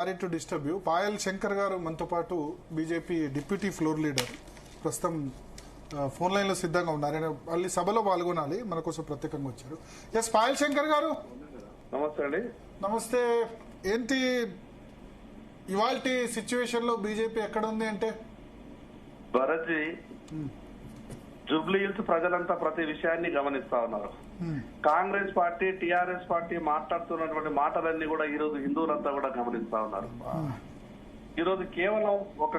Sorry to disturb you. Payal Shankar గారు మనతో పాటు బీజేపీ డిప్యూటీ ఫ్లోర్ లీడర్ ప్రస్తుతం ఫోన్ లైన్ లో సిద్ధంగా ఉన్నారు. ఆయన మళ్ళీ సభలో పాల్గొనాలి, మన కోసం ప్రత్యేకంగా వచ్చారు. ఎస్ పాయల్ శంకర్ గారు, నమస్తే అండి. నమస్తే. ఏంటి ఇవాల్టి సిచ్యువేషన్ లో బీజేపీ ఎక్కడ ఉంది అంటే? భరత్జీ, జూబ్లీ హిల్స్ ప్రజలంతా ప్రతి విషయాన్ని గమనిస్తా ఉన్నారు. కాంగ్రెస్ పార్టీ, టిఆర్ఎస్ పార్టీ మాట్లాడుతున్నటువంటి మాటలన్నీ కూడా ఈ రోజు హిందువులంతా కూడా గమనిస్తా ఉన్నారు. ఈ రోజు కేవలం ఒక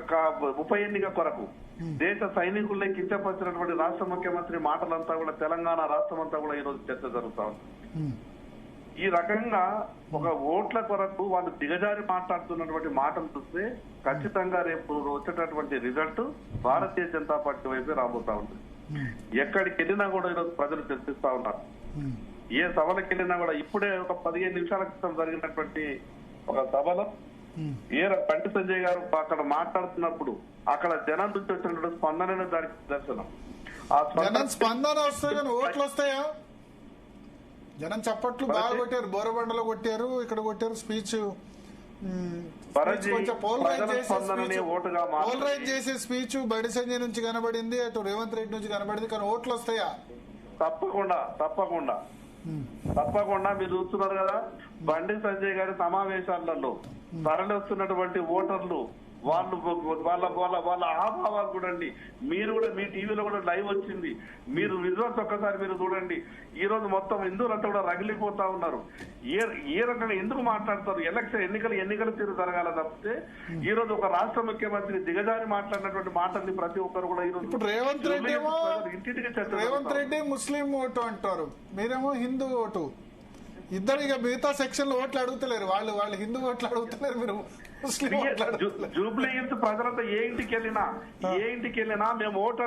ఉప ఎన్నిక కొరకు దేశ సైనికుల్ని కించపరిచినటువంటి రాష్ట్ర ముఖ్యమంత్రి మాటలంతా కూడా తెలంగాణ రాష్ట్రం అంతా కూడా ఈ రోజు చర్చ జరుగుతా ఉంది. ఈ రకంగా ఒక ఓట్ల కొరకు వాళ్ళు దిగజారి మాట్లాడుతున్నటువంటి మాటలు చూస్తే ఖచ్చితంగా రేపు వచ్చేటటువంటి రిజల్ట్ భారతీయ జనతా పార్టీ వైపే రాబోతా ఉంది. ఎక్కడికి వెళ్ళినా కూడా ఈరోజు ప్రజలు చర్చిస్తా ఉన్నారు. ఏ సభలకు వెళ్ళినా కూడా ఇప్పుడే ఒక 15 నిమిషాల క్రితం జరిగినటువంటి ఒక సభలో బండి సంజయ్ గారు అక్కడ మాట్లాడుతున్నప్పుడు అక్కడ జనం నుంచి వచ్చినటువంటి స్పందన దానికి దర్శనం. ఆ స్పందన వస్తాయి కానీ ఓట్లు వస్తాయా? జనం చప్పట్లు బాగా కొట్టారు, బోరబండలో కొట్టారు, ఇక్కడ కొట్టారు. స్పీచ్ పోలరైజ్ చేసే స్పీచ్ బండి సంజయ్ నుంచి కనబడింది, అటు రేవంత్ రెడ్డి నుంచి కనబడింది, కానీ ఓట్లు వస్తాయా? తప్పకుండా తప్పకుండా తప్పకుండా. మీరు చూస్తున్నారు కదా, బండి సంజయ్ గారి సమావేశాలలో తరలి వస్తున్నటువంటి ఓటర్లు వాళ్ళు వాళ్ళ వాళ్ళ వాళ్ళ ఆభావాలు చూడండి. మీరు కూడా మీ టీవీలో కూడా లైవ్ వచ్చింది, మీరు రిజల్ట్స్ ఒక్కసారి మీరు చూడండి. ఈ రోజు మొత్తం హిందువులంతా కూడా రగిలిపోతా ఉన్నారు. ఏ రకంగా ఎందుకు మాట్లాడతారు? ఎన్నికలు తీరు జరగాల తప్పితే ఈ రోజు ఒక రాష్ట్ర ముఖ్యమంత్రి దిగజారి మాట్లాడినటువంటి మాటల్ని ప్రతి ఒక్కరు కూడా ఈ రోజు రేవంత్ రెడ్డి ముస్లిం ఓటు అంటారు, మీరేమో హిందూ ఓటు. ఇద్దరు ఇక మిగతా సెక్షన్ లో ఓట్లు అడుగుతలేరు, వాళ్ళు హిందూ ఓట్లు అడుగుతలేరు, మీరు జూబ్లీ హిల్స్ ప్రజలంతా ఏ ఇంటికి వెళ్ళినా మేము ఓటు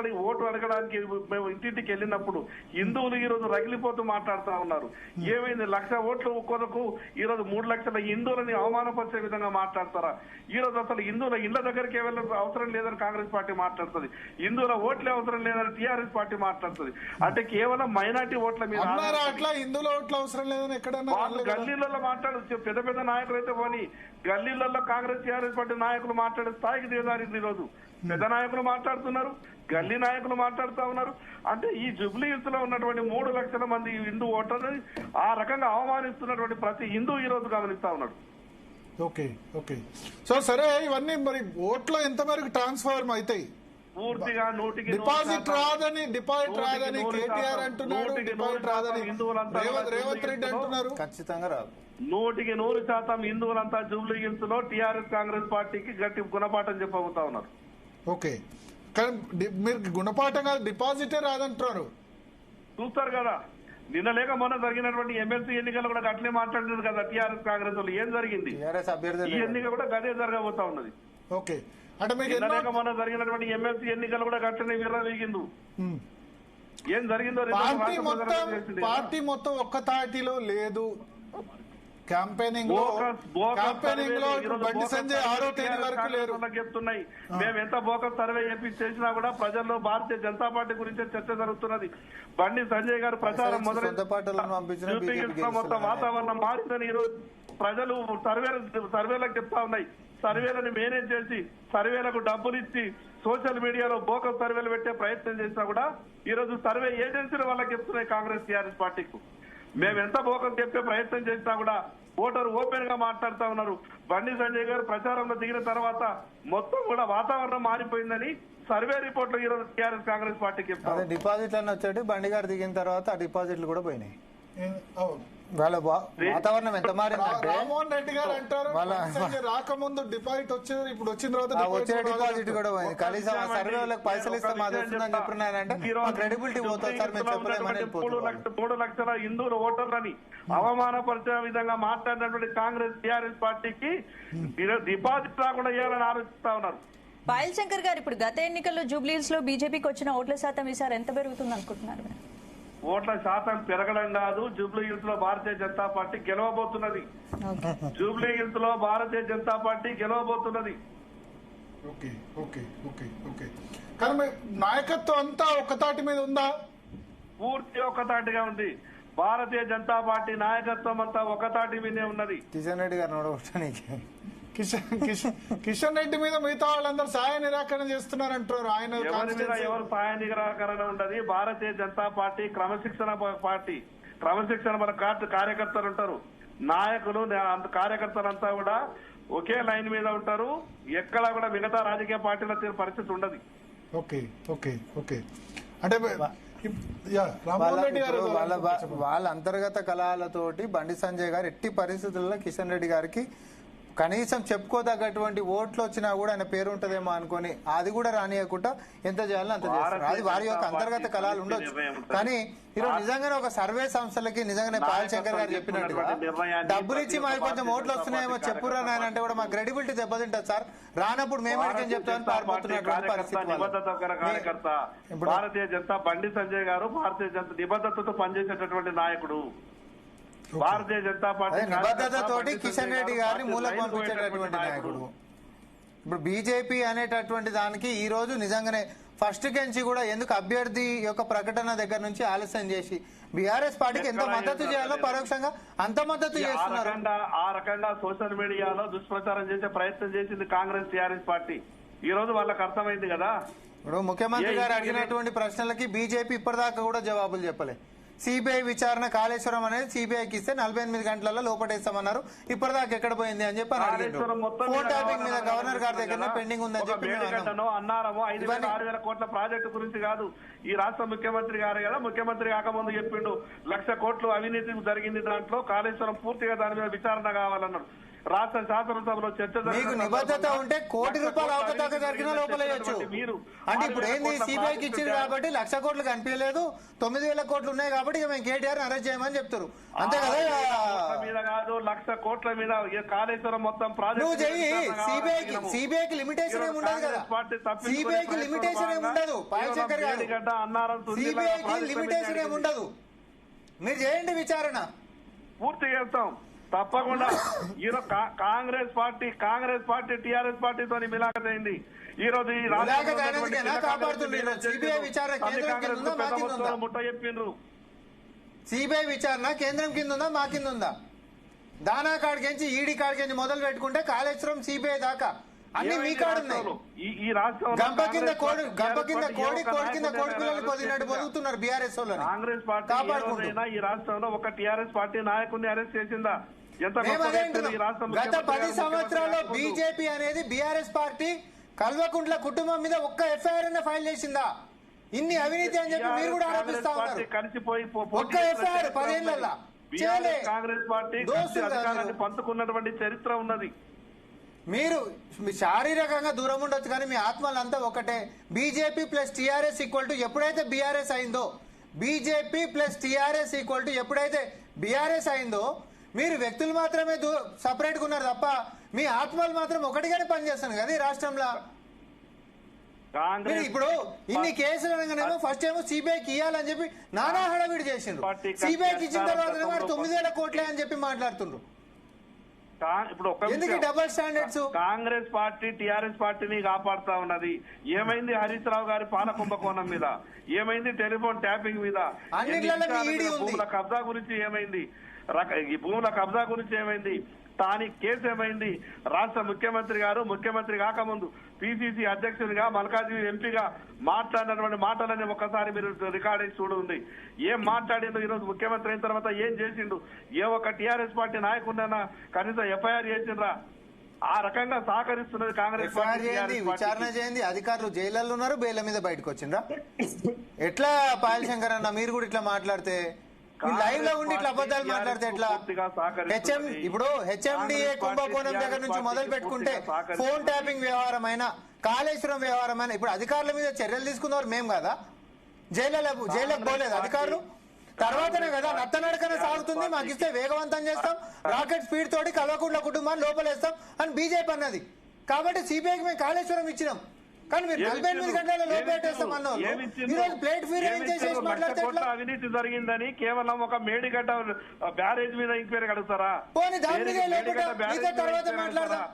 అడగడానికి మేము ఇంటింటికి వెళ్ళినప్పుడు హిందువులు ఈ రోజు రగిలిపోతూ మాట్లాడుతూ ఉన్నారు. ఏమైంది, 1,00,000 ఓట్లు కొరకు ఈ రోజు 3 లక్షల హిందువులని అవమానపరిచే విధంగా మాట్లాడతారా? ఈ రోజు అసలు హిందువుల ఇళ్ల దగ్గరికి వెళ్ళడం అవసరం లేదని కాంగ్రెస్ పార్టీ మాట్లాడుతుంది, హిందువుల ఓట్లే అవసరం లేదని టీఆర్ఎస్ పార్టీ మాట్లాడుతుంది. అంటే కేవలం మైనార్టీ ఓట్ల మీద అట్లా హిందువుల ఓట్ల అవసరం లేదని ఎక్కడన్నా గల్లీలలో మాట్లాడు పెద్ద పెద్ద నాయకులు అయితే పోనీ, గల్లీలలో కాంగ్రెస్ టీఆర్ఎస్ పార్టీ నాయకులు మాట్లాడే స్థాయికి దిగజారింది. ఈ రోజు పెద్ద నాయకులు మాట్లాడుతున్నారు, గల్లీ నాయకులు మాట్లాడుతూ ఉన్నారు. అంటే ఈ జూబ్లీ హిల్స్ లో ఉన్నటువంటి 3 లక్షల మంది హిందూ ఓటర్లు ఆ రకంగా అవమానిస్తున్నటువంటి ప్రతి హిందూ ఈ రోజు గమనిస్తా ఉన్నాడు. Okay okay. సో సరే, ఇవన్నీ మరి ఓట్లో ఎంత మేరకు ట్రాన్స్ఫార్మ్ అవుతాయి? పూర్తిగా డిపాజిట్ రాదని కేటీఆర్ అంటున్నాడు, డిపాజిట్ రాదని రేవంత్ రెడ్డి అంటున్నారు. ఖచ్చితంగా రాదు. 100% హిందువులంతా జూబ్లీ హిల్స్ లో టీఆర్ఎస్ కాంగ్రెస్ పార్టీకి గట్టి గుణపాఠం చెప్పబోతా ఉన్నారు. ఓకే, కానీ మీరు గుణపాఠం కాదు, డిపాజిటే రాదంటున్నారు. చూస్తారు కదా, నిన్న లేక మొన్న జరిగినటువంటి ఎమ్మెల్సీ ఎన్నికలు కూడా అట్లే మాట్లాడినారు కదా టీఆర్ఎస్ కాంగ్రెస్ వాళ్ళు. ఏం జరిగింది? ఈ ఎన్నిక కూడా గదే జరగబోతా ఉన్నది. ఓకే, అంటే మీకు లేక మొన్న జరిగినటువంటి ఎమ్మెల్సీ ఎన్నికలు కూడా గట్లనే విర్రవీగింది. ఏం జరిగిందో పార్టీ మొత్తం ఒక్క తాటిలో లేదు. క్యాంపెయినింగ్ లో బండి సంజయ్ 6వ తేదీ వరకు లేరు చెప్తున్నాయి. మేము ఎంత బోకస్ సర్వే చేసినా కూడా ప్రజల్లో భారతీయ జనతా పార్టీ గురించే చర్చ జరుగుతున్నది. బండి సంజయ్ గారు ప్రచారం మొదలైన మొత్తం వాతావరణం మారిందని ఈరోజు ప్రజలు సర్వేలకు చెప్తా ఉన్నాయి. సర్వేలను మేనేజ్ చేసి సర్వేలకు డబ్బులు ఇచ్చి సోషల్ మీడియాలో బోకస్ సర్వేలు పెట్టే ప్రయత్నం చేసినా కూడా ఈ రోజు సర్వే ఏజెన్సీలు వాళ్ళకి చెప్తున్నాయి కాంగ్రెస్ టీఆర్ఎస్ పార్టీకు. మేము ఎంత బోకస్ చెప్పే ప్రయత్నం చేసినా కూడా ఓటరు ఓపెన్ గా మాట్లాడుతా ఉన్నారు. బండి సంజయ్ గారు ప్రచారంలో దిగిన తర్వాత మొత్తం కూడా వాతావరణం మారిపోయిందని సర్వే రిపోర్ట్లు ఈ రోజు టీఆర్ఎస్ కాంగ్రెస్ పార్టీకి చెప్తారు. డిపాజిట్లన్నీ వచ్చాడు, బండి గారు దిగిన తర్వాత ఆ డిపాజిట్లు కూడా పోయినాయి. వాళ్ళ వాతావరణం ఎంత మారిందంటే రామ్మోహన్ రెడ్డి గారు అంటారు రాకముందు డిపాజిట్ వచ్చేది, ఇప్పుడు వచ్చిన తర్వాత వచ్చే డిపాజిట్ కూడా పోయింది. కనీసం ఆ సర్వే వాళ్ళకి పైసలు ఇస్తే మాది వస్తుందని చెప్పినారంటే క్రెడిబిలిటీ పోతుంది సార్, మేము చెప్పలేమని. 3 లక్షల హిందువుల ఓటర్లని అవమానపరిచే విధంగా మాట్లాడినటువంటి కాంగ్రెస్ టీఆర్ఎస్ పార్టీకి డిపాజిట్ రాకుండా చేయాలని ఆలోచిస్తా ఉన్నారు. పాయల్ శంకర్ గారు, ఇప్పుడు గత ఎన్నికల్లో జూబ్లీహిల్స్ లో బీజేపీకి వచ్చిన ఓట్ల శాతం ఈసారి ఎంత పెరుగుతుంది అనుకుంటున్నారు? ఓట్ల శాతం పెరగడం కాదు, జూబ్లీ హిల్స్ లో భారతీయ జనతా పార్టీ గెలవబోతున్నది. జూబ్లీ హిల్స్ లో భారతీయ జనతా పార్టీ గెలవబోతున్నది. Okay okay okay okay. కానీ నాయకత్వం అంతా ఒక్కతాటి మీద ఉందా? పూర్తి ఒక్కతాటిగా ఉంది. భారతీయ జనతా పార్టీ నాయకత్వం అంతా ఒకతాటి మీదే ఉన్నది. కిషన్ రెడ్డి గారు కిషన్ రెడ్డి మీద మిగతా వాళ్ళందరూ సాయ నిరాకరణ చేస్తున్నారంటారు. ఆయన ఎవరి మీద constituency- ఎవరు సాయ నిరాకరణ ఉండదు. భారతీయ జనతా పార్టీ క్రమశిక్షణ పార్టీ, క్రమశిక్షణ మన కార్యకర్తలు ఉంటారు, నాయకులు కార్యకర్తలంతా కూడా ఒకే లైన్ మీద ఉంటారు. ఎక్కడా కూడా మిగతా రాజకీయ పార్టీల పరిస్థితి ఉండదు. ఓకే ఓకే ఓకే అంటే యా, రామ్మోహన్ రెడ్డి గారు వాళ్ళ అంతర్గత కళాలతోటి బండి సంజయ్ గారు ఎట్టి పరిస్థితుల్లో కిషన్ రెడ్డి గారికి కనీసం చెప్పుకోదగ్గటువంటి ఓట్లు వచ్చినా కూడా ఆయన పేరు ఉంటదేమో అనుకుని అది కూడా రానియకుండా ఎంత చేయాలో అంత చేస్తారు. అది వారి యొక్క అంతర్గత కళాలు ఉండొచ్చు. కానీ ఈరోజు నిజంగానే ఒక సర్వే సంస్థలకి నిజంగానే పాయల్ శంకర్ గారు చెప్పినట్టుగా డబ్బులు ఇచ్చి మాకు కొంచెం ఓట్లు వస్తున్నాయేమో చెప్పురా నాయన అంటే కూడా మా క్రెడిబిలిటీ దెబ్బతింటుంది సార్. రానప్పుడు మేము అడిగిన చెప్తామని పారిపోతున్నటువంటి పరిస్థితి. కార్యకర్త భారతీయ జనతా బండి సంజయ్ గారు భారతీయ జనతా నిబద్ధతతో పనిచేసేటటువంటి నాయకుడు. భారతీయ జనతా పార్టీ నిబద్ధతతోటి కిషన్ రెడ్డి గారిని మూలకు పంపించేటటువంటి నాయకుడు. ఇప్పుడు బీజేపీ అనేటటువంటి దానికి ఈ రోజు నిజంగానే ఫస్ట్ కెంచి కూడా ఎందుకు అభ్యర్థి యొక్క ప్రకటన దగ్గర నుంచి ఆలస్యం చేసి బీఆర్ఎస్ పార్టీకి ఎంత మద్దతు చేయాలో పరోక్షంగా అంత మద్దతు చేస్తున్నారు. ఆ రకంగా సోషల్ మీడియాలో దుష్ప్రచారం చేసే ప్రయత్నం చేసింది కాంగ్రెస్ టీఆర్ఎస్ పార్టీ. ఈ రోజు వాళ్ళకి అర్థమైంది కదా. ఇప్పుడు ముఖ్యమంత్రి గారు అడిగినటువంటి ప్రశ్నలకి బీజేపీ ఇప్పటిదాకా కూడా జవాబులు చెప్పలే. సిబిఐ విచారణ కాళేశ్వరం అనేది సిబిఐకి ఇస్తే 48 గంటలలో లోపటేస్తామన్నారు. ఇప్పటిదాకా ఎక్కడ పోయింది అని చెప్పి ఫోన్ ట్యాపింగ్ మీద గవర్నర్ గారి దగ్గర పెండింగ్ ఉందని చెప్పి అన్నారము. 5,000-6,000 కోట్ల ప్రాజెక్టు గురించి కాదు. ఈ రాష్ట్ర ముఖ్యమంత్రి గారు కదా, ముఖ్యమంత్రి కాకముందు చెప్పిండు 1,00,000 కోట్లు అవినీతి జరిగింది, దాంట్లో కాళేశ్వరం పూర్తిగా దాని మీద విచారణ కావాలన్నారు. రాష్ట్ర శాసనసభలో చర్చ మీకు నిబద్ధత ఉంటే కోటి రూపాయలు అవకతవక జరిగినా లోపలేయచ్చు. అంటే ఇప్పుడు ఏంది సిబిఐకి ఇచ్చింది కాబట్టి 1,00,000 కోట్లు కనిపించలేదు, 9,000 కోట్లు ఉన్నాయి కాబట్టి ఇక మేము కేటీఆర్ అరెస్ట్ చేయమని చెప్తారు అంతే కదా. మీద కాదు 1,00,000 కోట్ల మీద కాళేశ్వరం మొత్తం నువ్వు చెయ్యి. సిబిఐకి లిమిటేషన్ ఏమి ఉండదు కదా. సిబిఐకి లిమిటేషన్ ఏమి ఉండదు. పాయల్ శంకర్ గారు సిబిఐకి లిమిటేషన్ ఏమి ఉండదు. మీరు చేయండి విచారణ, పూర్తి చేస్తాం తప్పకుండా. ఈరోజు కాంగ్రెస్ పార్టీ టీఆర్ఎస్ పార్టీతో మిలాఖత్ అయింది. ఈ రోజు ముట్ట చెప్పిండ్రు. సిబిఐ విచారణ కేంద్రం కింద ఉందా మా కింద ఉందా? దానా కాడికించి ఈడీ కాడికించి మొదలు పెట్టుకుంటే కాళేశ్వరం సిబిఐ దాకా అన్ని మీ కాడున్నాయి. ఈ రాష్ట్రం గంప కింద కోడి కింద కోడి పిల్లలు పొదినట్టు బతుకుతున్నారు బీఆర్ఎస్ వాళ్ళు. కాంగ్రెస్ పార్టీ ఈ రాష్ట్రంలో ఒక టీఆర్ఎస్ పార్టీ నాయకుడిని అరెస్ట్ చేసిందా? గత 10 సంవత్సరాల్లో బీజేపీ అనేది బీఆర్ఎస్ పార్టీ కల్వకుంట్ల కుటుంబం మీద ఒక్క ఎఫ్ఐఆర్ అనే ఫైల్ చేసిందా? ఇన్ని అవినీతి అని చెప్పి మీరు కూడా ఆరోపిస్తా ఉన్నారు. ఒక్క ఎఫ్ఐఆర్ 10 ఏళ్లలో కాంగ్రెస్ పార్టీ అధికారాన్ని పంచుకున్నటువంటి చరిత్ర ఉన్నది. మీరు శారీరకంగా దూరం ఉండొచ్చు కానీ మీ ఆత్మలంతా ఒకటే. BJP plus TRS equal to ఎప్పుడైతే బీఆర్ఎస్ అయిందో, BJP plus TRS equal to ఎప్పుడైతే బీఆర్ఎస్ అయిందో, మీరు వ్యక్తులు మాత్రమే సపరేట్ గా ఉన్నారు తప్ప మీ ఆత్మలు మాత్రం ఒకటిగానే పనిచేస్తాను కదా ఈ రాష్ట్రంలో. ఇప్పుడు ఇన్ని కేసులు అనగానేమో ఫస్ట్ ఏమో సిబిఐకి ఇవ్వాలని చెప్పి నానా హడావిడి చేసిండ్రు. సిబిఐకి ఇచ్చిన తర్వాత 9,000 కోట్లే అని చెప్పి మాట్లాడుతుండ్రు. ఇప్పుడు ఎందుకు double standards? Congress party TRS పార్టీని కాపాడుతా ఉన్నది. ఏమైంది హరీష్ రావు గారి పాల కుంభకోణం మీద, ఏమైంది టెలిఫోన్ ట్యాపింగ్ మీద, భూముల కబ్జా గురించి ఏమైంది, ఈ భూముల కబ్జా గురించి ఏమైంది, తాని కేసు ఏమైంది, రాష్ట్ర ముఖ్యమంత్రి గారు ముఖ్యమంత్రి కాకముందు పిసిసి అధ్యక్షుడిగా మల్కాజ్గిరి ఎంపీగా మాట్లాడినటువంటి మాటలని ఒక్కసారి మీరు రికార్డ్ చేసి చూడండి. ఏం మాట్లాడిండు, ఈ రోజు ముఖ్యమంత్రి అయిన తర్వాత ఏం చేసిండు, ఏ ఒక్క టీఆర్ఎస్ పార్టీ నాయకుడినైనా కనీసం ఎఫ్ఐఆర్ చేసిండ్రా? ఆ రకంగా సహకరిస్తున్నది కాంగ్రెస్ పార్టీ. విచారణ చేయండి, అధికారులు జైల్లో ఉన్నారు, బెయిల్ మీద బయటకు వచ్చిండ్రా? ఎట్లా పాయల్ శంకర్ అన్న మీరు కూడా ఇట్లా మాట్లాడితే, లైవ్ లో ఉండి ఇట్లా అబద్ధాలు మాట్లాడితే ఎట్లా? ఇప్పుడు హెచ్ఎండిఏ కుంభకోణం దగ్గర నుంచి మొదలు పెట్టుకుంటే ఫోన్ ట్యాపింగ్ వ్యవహారమైన, కాళేశ్వరం వ్యవహారమైన, ఇప్పుడు అధికారుల మీద చర్యలు తీసుకున్నారు మేము కదా. జైల్లోకి పోలేదు అధికారులు. తర్వాతనే కదా నత్తనడకన సాగుతుంది, మాకు ఇస్తే వేగవంతం చేస్తాం, రాకెట్ స్పీడ్ తోటి కల్వకుంట్ల కుటుంబాన్ని లోపలేస్తాం అని బీజేపీ అన్నది. కాబట్టి సిబిఐకి మేము కాళేశ్వరం ఇచ్చినాం, కానీ మీరు 48 గంటల లోపేటేస్తాం అన్నారు. ఈ రోజు ప్లేట్ ఫీర్ ఏం చేసేసి మాట్లాడితే అవినీతి జరిగిందని కేవలం ఒక మేడిగడ్డ బ్యారేజ్ మీద ఎంక్వైరీ కడుగుతారా? పోనీ దాని మీద తర్వాత మాట్లాడదాం.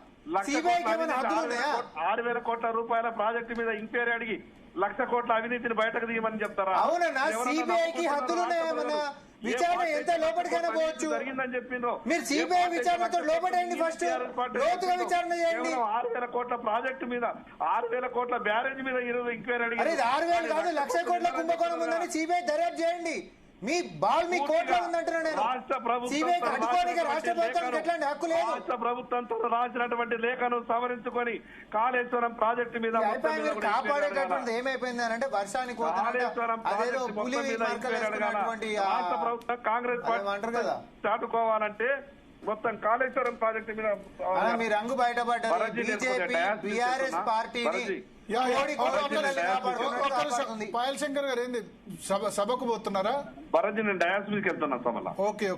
సిబిఐకి ఏమైనా హద్దులు ఉన్నాయా? 6,000 కోట్ల రూపాయల ప్రాజెక్టు మీద ఎంక్వైరీ అడిగి 1,00,000 కోట్ల అవినీతిని బయటకు దిగమని చెప్తారా? అవునన్నా, సిబిఐకి హద్దులు ఉన్నాయేమన్నా? విచారణ ఎంత లోపలికైనా పోవచ్చు. జరిగిందని చెప్పిండ్రు. మీరు సిబిఐ విచారణతో లోపడండి, ఫస్ట్ లోతుగా విచారణ చేయండి. 6,000 కోట్ల ప్రాజెక్టు మీద 6,000 కోట్ల బ్యారేజ్ మీద ఈరోజు ఎంక్వైరీ అరే అడిగి ఇది 6,000 కాదు, 1,00,000 కోట్ల కుంభకోణం ఉందని సిబిఐ దర్యాప్తు చేయండి. మీ బాల్ మీ కోర్టులో ఉందంటున్నా నేను. రాష్ట్ర ప్రభుత్వం సిబిఐ కట్టుకోవడానికి రాష్ట్ర ప్రభుత్వానికి ఎట్లాంటి హక్కు లేదు. రాష్ట్ర ప్రభుత్వంతో రాసినటువంటి లేఖను సవరించుకొని కాళేశ్వరం ప్రాజెక్టు మీద మొత్తం మీద కూడా కాపాడేటటువంటి ఏమైపోయింది అని అంటే వర్షానికి కాళేశ్వరం అదేదో ప్రాజెక్టు పులి మొత్తం మీద మార్కలు ఎంక్వైరీ అడగాల. వేసుకున్నటువంటి రాష్ట్ర ప్రభుత్వం కాంగ్రెస్ అంటారు కదా, పార్టీ చాటుకోవాలంటే మొత్తం కాళేశ్వరం ప్రాజెక్టు మీద మీ రంగు బయటపడ్డది. భరత్ బీజేపీ బీఆర్ఎస్ పార్టీని యా, యా. కోడి కోడొక్కలని ఒక్క నిమిషం. పాయల్ శంకర్ గారు ఏంది సభకు పోతున్నారా? భరత్ నేను డయాస్ మీదకి వెళ్తున్నా సభలో. ఓకే.